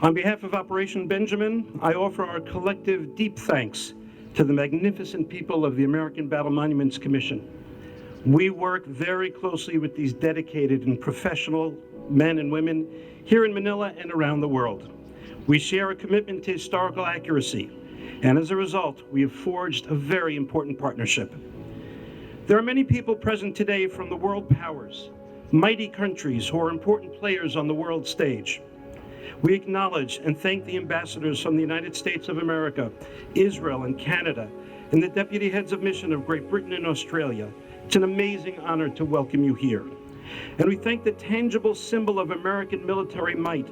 On behalf of Operation Benjamin, I offer our collective deep thanks to the magnificent people of the American Battle Monuments Commission. We work very closely with these dedicated and professional men and women here in Manila and around the world. We share a commitment to historical accuracy, and as a result, we have forged a very important partnership. There are many people present today from the world powers, mighty countries who are important players on the world stage. We acknowledge and thank the ambassadors from the United States of America, Israel, and Canada, and the deputy heads of mission of Great Britain and Australia. It's an amazing honor to welcome you here. And we thank the tangible symbol of American military might,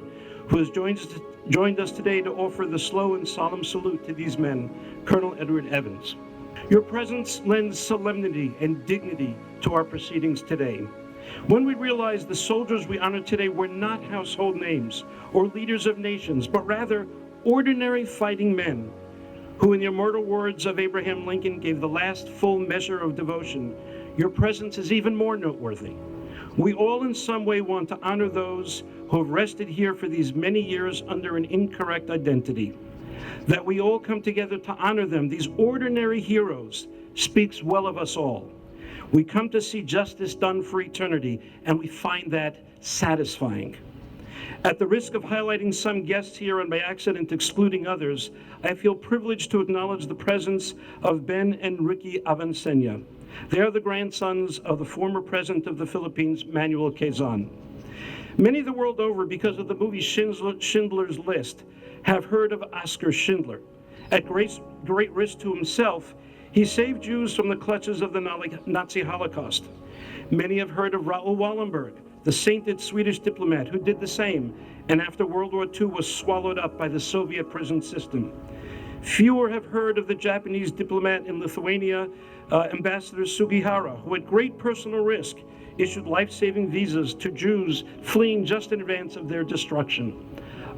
who has joined us today to offer the slow and solemn salute to these men, Colonel Edward Evans. Your presence lends solemnity and dignity to our proceedings today. When we realize the soldiers we honor today were not household names or leaders of nations, but rather ordinary fighting men who, in the immortal words of Abraham Lincoln, gave the last full measure of devotion, your presence is even more noteworthy. We all in some way want to honor those who have rested here for these many years under an incorrect identity. That we all come together to honor them, these ordinary heroes, speaks well of us all. We come to see justice done for eternity, and we find that satisfying. At the risk of highlighting some guests here and by accident excluding others, I feel privileged to acknowledge the presence of Ben and Ricky Avancenia. They are the grandsons of the former president of the Philippines, Manuel Quezon. Many the world over, because of the movie Schindler's List, have heard of Oskar Schindler. At great risk to himself, he saved Jews from the clutches of the Nazi Holocaust. Many have heard of Raoul Wallenberg, the sainted Swedish diplomat who did the same, and after World War II was swallowed up by the Soviet prison system. Fewer have heard of the Japanese diplomat in Lithuania, Ambassador Sugihara, who at great personal risk issued life-saving visas to Jews fleeing just in advance of their destruction.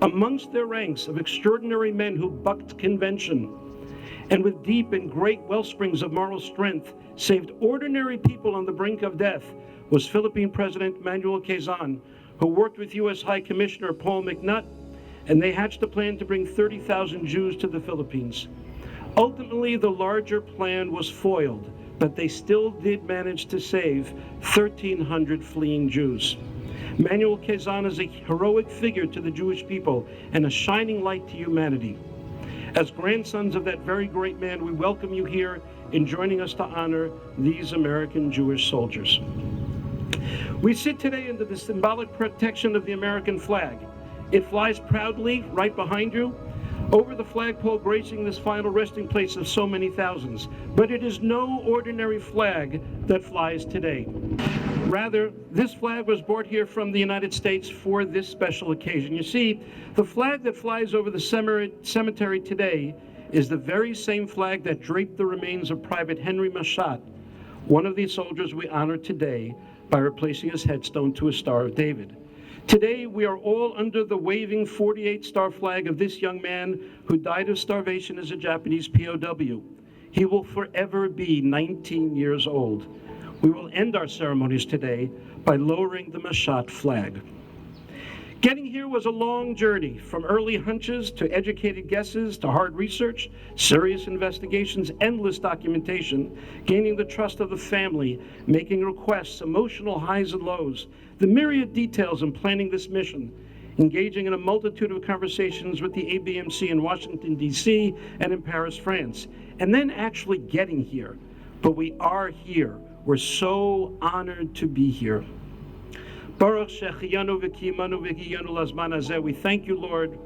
Amongst their ranks of extraordinary men who bucked convention, and with deep and great wellsprings of moral strength, saved ordinary people on the brink of death, was Philippine President Manuel Quezon, who worked with U.S. High Commissioner Paul McNutt, and they hatched a plan to bring 30,000 Jews to the Philippines. Ultimately, the larger plan was foiled, but they still did manage to save 1,300 fleeing Jews. Manuel Quezon is a heroic figure to the Jewish people and a shining light to humanity. As grandsons of that very great man, we welcome you here in joining us to honor these American Jewish soldiers. We sit today under the symbolic protection of the American flag. It flies proudly right behind you over the flagpole gracing this final resting place of so many thousands. But it is no ordinary flag that flies today. Rather, this flag was brought here from the United States for this special occasion. You see, the flag that flies over the cemetery today is the very same flag that draped the remains of Private Henry Machat, one of the soldiers we honor today by replacing his headstone to a Star of David. Today, we are all under the waving 48-star flag of this young man who died of starvation as a Japanese POW. He will forever be 19 years old. We will end our ceremonies today by lowering the Machat flag. Getting here was a long journey, from early hunches to educated guesses to hard research, serious investigations, endless documentation, gaining the trust of the family, making requests, emotional highs and lows, the myriad details in planning this mission, engaging in a multitude of conversations with the ABMC in Washington, D.C. and in Paris, France, and then actually getting here. But we are here. We're so honored to be here. We thank you, Lord,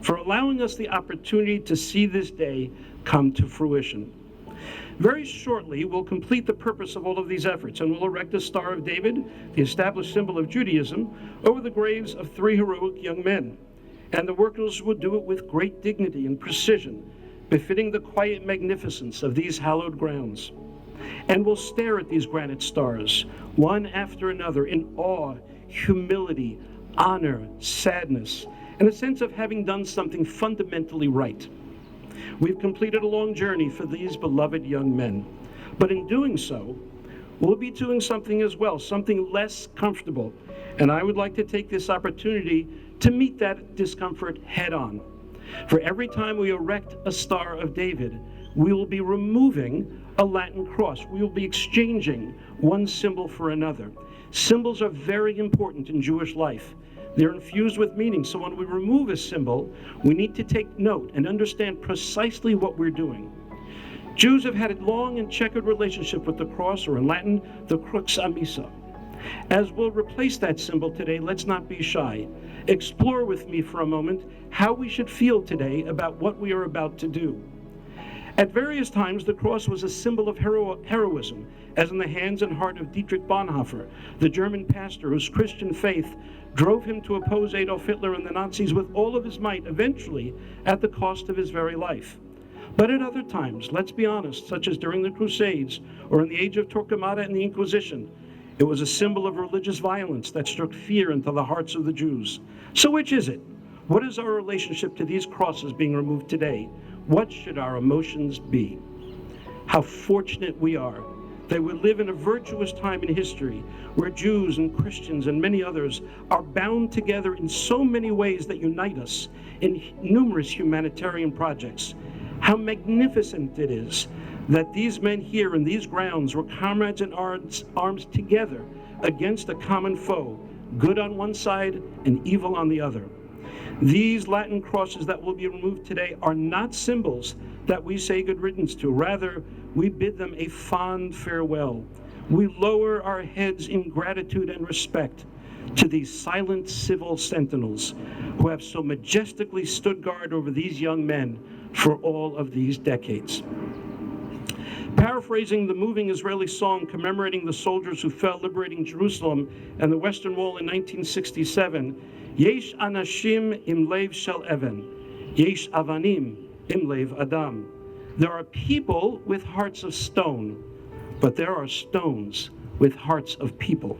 for allowing us the opportunity to see this day come to fruition. Very shortly, we'll complete the purpose of all of these efforts, and we'll erect a Star of David, the established symbol of Judaism, over the graves of 3 heroic young men. And the workers will do it with great dignity and precision, befitting the quiet magnificence of these hallowed grounds. And we'll stare at these granite stars, one after another, in awe, humility, honor, sadness, and a sense of having done something fundamentally right. We've completed a long journey for these beloved young men, but in doing so, we'll be doing something as well, something less comfortable, And I would like to take this opportunity to meet that discomfort head on. For every time we erect a Star of David, we will be removing a Latin cross. We will be exchanging one symbol for another. Symbols are very important in Jewish life. They're infused with meaning. So when we remove a symbol, we need to take note and understand precisely what we're doing. Jews have had a long and checkered relationship with the cross, or in Latin, the crux amica. As we'll replace that symbol today, let's not be shy. Explore with me for a moment how we should feel today about what we are about to do. At various times, the cross was a symbol of heroism, as in the hands and heart of Dietrich Bonhoeffer, the German pastor whose Christian faith drove him to oppose Adolf Hitler and the Nazis with all of his might, eventually at the cost of his very life. But at other times, let's be honest, such as during the Crusades or in the age of Torquemada and the Inquisition, it was a symbol of religious violence that struck fear into the hearts of the Jews. So which is it? What is our relationship to these crosses being removed today? What should our emotions be? How fortunate we are that we live in a virtuous time in history where Jews and Christians and many others are bound together in so many ways that unite us in numerous humanitarian projects. How magnificent it is that these men here in these grounds were comrades in arms together against a common foe, good on one side and evil on the other. These Latin crosses that will be removed today are not symbols that we say good riddance to. Rather, we bid them a fond farewell. We lower our heads in gratitude and respect to these silent civil sentinels who have so majestically stood guard over these young men for all of these decades. Paraphrasing the moving Israeli song commemorating the soldiers who fell liberating Jerusalem and the Western Wall in 1967, Yesh anashim im lev shel even, yesh avanim im lev adam. There are people with hearts of stone, but there are stones with hearts of people.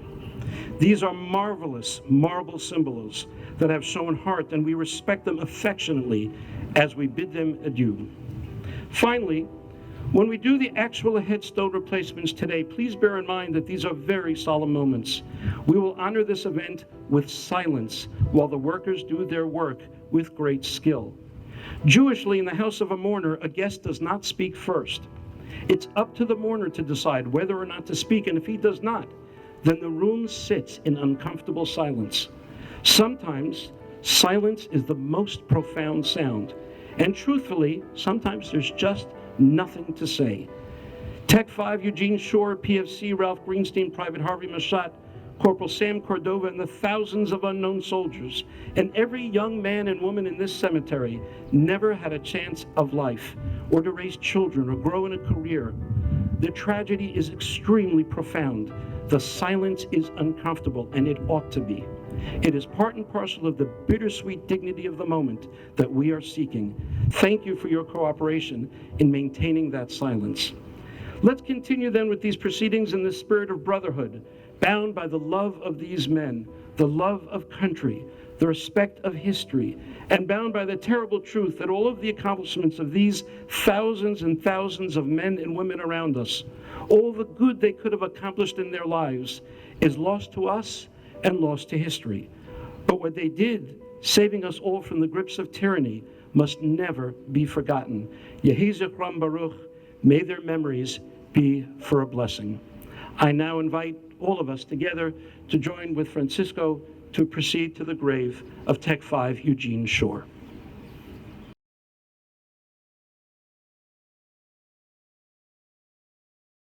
These are marvelous marble symbols that have shown heart, and we respect them affectionately as we bid them adieu. Finally, when we do the actual headstone replacements today, please bear in mind that these are very solemn moments. We will honor this event with silence while the workers do their work with great skill. Jewishly, in the house of a mourner, a guest does not speak first. It's up to the mourner to decide whether or not to speak, and if he does not, then the room sits in uncomfortable silence. Sometimes silence is the most profound sound, and truthfully, sometimes there's just nothing to say. Tech 5 Eugene Shore, PFC Ralph Greenstein, Private Harvey Mashat, Corporal Sam Cordova, and the thousands of unknown soldiers, and every young man and woman in this cemetery never had a chance of life, or to raise children, or grow in a career. The tragedy is extremely profound. The silence is uncomfortable, and it ought to be. It is part and parcel of the bittersweet dignity of the moment that we are seeking. Thank you for your cooperation in maintaining that silence. Let's continue then with these proceedings in the spirit of brotherhood, bound by the love of these men, the love of country, the respect of history, and bound by the terrible truth that all of the accomplishments of these thousands and thousands of men and women around us, all the good they could have accomplished in their lives, is lost to us and lost to history. But what they did, saving us all from the grips of tyranny, must never be forgotten. Yehi Zichram Baruch, may their memories be for a blessing. I now invite all of us together to join with Francisco to proceed to the grave of Tech 5 Eugene Shore.